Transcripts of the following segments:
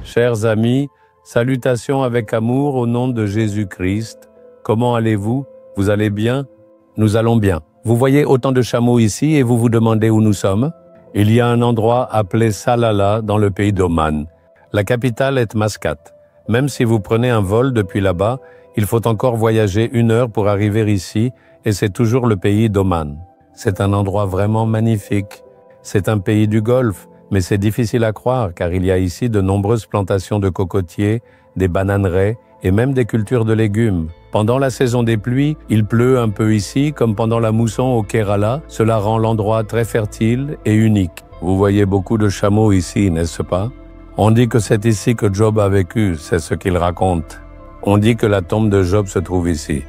Chers amis, salutations avec amour au nom de Jésus-Christ. Comment allez-vous? Vous allez bien? Nous allons bien. Vous voyez autant de chameaux ici et vous vous demandez où nous sommes? Il y a un endroit appelé Salalah dans le pays d'Oman. La capitale est Mascate. Même si vous prenez un vol depuis là-bas, il faut encore voyager 1 heure pour arriver ici et c'est toujours le pays d'Oman. C'est un endroit vraiment magnifique. C'est un pays du Golfe. Mais c'est difficile à croire car il y a ici de nombreuses plantations de cocotiers, des bananeraies et même des cultures de légumes. Pendant la saison des pluies, il pleut un peu ici comme pendant la mousson au Kerala. Cela rend l'endroit très fertile et unique. Vous voyez beaucoup de chameaux ici, n'est-ce pas? On dit que c'est ici que Job a vécu, c'est ce qu'il raconte. On dit que la tombe de Job se trouve ici.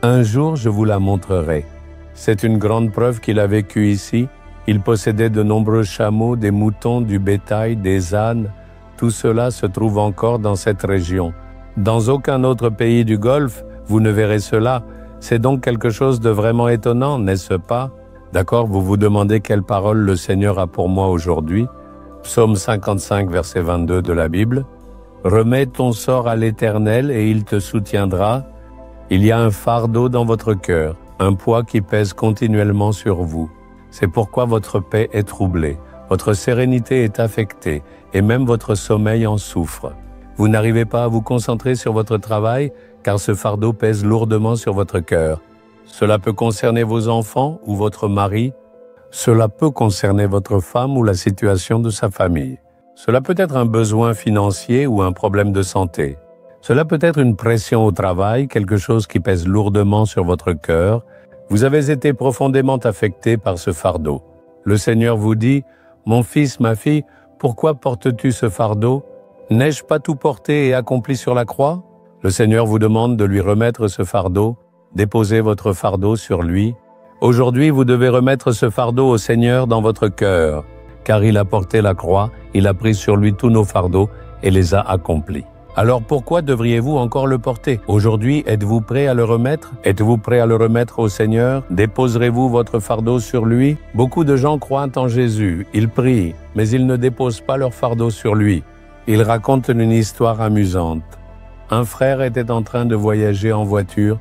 Un jour, je vous la montrerai. C'est une grande preuve qu'il a vécu ici. Il possédait de nombreux chameaux, des moutons, du bétail, des ânes. Tout cela se trouve encore dans cette région. Dans aucun autre pays du Golfe, vous ne verrez cela. C'est donc quelque chose de vraiment étonnant, n'est-ce pas? D'accord, vous vous demandez quelle parole le Seigneur a pour moi aujourd'hui? Psaume 55, verset 22 de la Bible. « Remets ton sort à l'Éternel et il te soutiendra. Il y a un fardeau dans votre cœur, un poids qui pèse continuellement sur vous. C'est pourquoi votre paix est troublée, votre sérénité est affectée et même votre sommeil en souffre. Vous n'arrivez pas à vous concentrer sur votre travail car ce fardeau pèse lourdement sur votre cœur. Cela peut concerner vos enfants ou votre mari. Cela peut concerner votre femme ou la situation de sa famille. Cela peut être un besoin financier ou un problème de santé. Cela peut être une pression au travail, quelque chose qui pèse lourdement sur votre cœur. Vous avez été profondément affecté par ce fardeau. Le Seigneur vous dit, « Mon fils, ma fille, pourquoi portes-tu ce fardeau? N'ai-je pas tout porté et accompli sur la croix ?» Le Seigneur vous demande de lui remettre ce fardeau. Déposez votre fardeau sur lui. Aujourd'hui, vous devez remettre ce fardeau au Seigneur dans votre cœur, car il a porté la croix, il a pris sur lui tous nos fardeaux et les a accomplis. Alors pourquoi devriez-vous encore le porter? Aujourd'hui, êtes-vous prêt à le remettre? Êtes-vous prêt à le remettre au Seigneur? Déposerez-vous votre fardeau sur lui? Beaucoup de gens croient en Jésus, ils prient, mais ils ne déposent pas leur fardeau sur lui. Ils racontent une histoire amusante. Un frère était en train de voyager en voiture.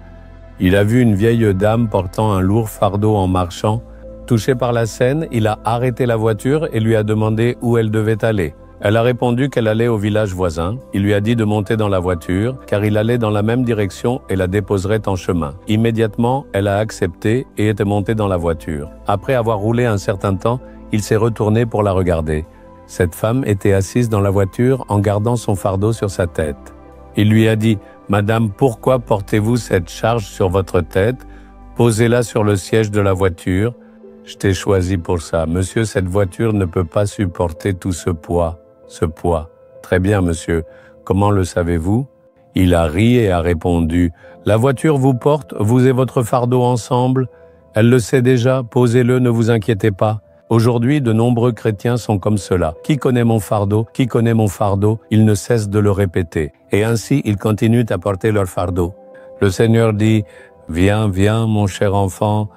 Il a vu une vieille dame portant un lourd fardeau en marchant. Touché par la scène, il a arrêté la voiture et lui a demandé où elle devait aller. Elle a répondu qu'elle allait au village voisin. Il lui a dit de monter dans la voiture, car il allait dans la même direction et la déposerait en chemin. Immédiatement, elle a accepté et était montée dans la voiture. Après avoir roulé un certain temps, il s'est retourné pour la regarder. Cette femme était assise dans la voiture en gardant son fardeau sur sa tête. Il lui a dit « Madame, pourquoi portez-vous cette charge sur votre tête? Posez-la sur le siège de la voiture. Je t'ai choisi pour ça. Monsieur, cette voiture ne peut pas supporter tout ce poids. Ce poids. Très bien, monsieur. Comment le savez-vous? Il a ri et a répondu. La voiture vous porte, vous et votre fardeau ensemble. Elle le sait déjà, posez-le, ne vous inquiétez pas. Aujourd'hui, de nombreux chrétiens sont comme cela. Qui connaît mon fardeau? Qui connaît mon fardeau? Ils ne cessent de le répéter. Et ainsi, ils continuent à porter leur fardeau. Le Seigneur dit, viens, viens, mon cher enfant.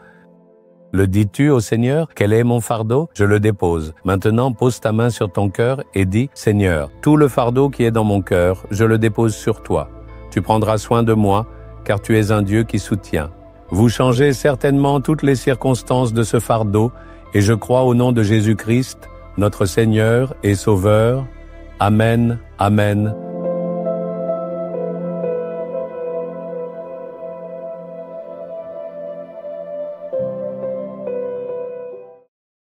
Le dis-tu au Seigneur? Quel est mon fardeau? Je le dépose. Maintenant, pose ta main sur ton cœur et dis, Seigneur, tout le fardeau qui est dans mon cœur, je le dépose sur toi. Tu prendras soin de moi, car tu es un Dieu qui soutient. Vous changez certainement toutes les circonstances de ce fardeau, et je crois au nom de Jésus-Christ, notre Seigneur et Sauveur. Amen, Amen,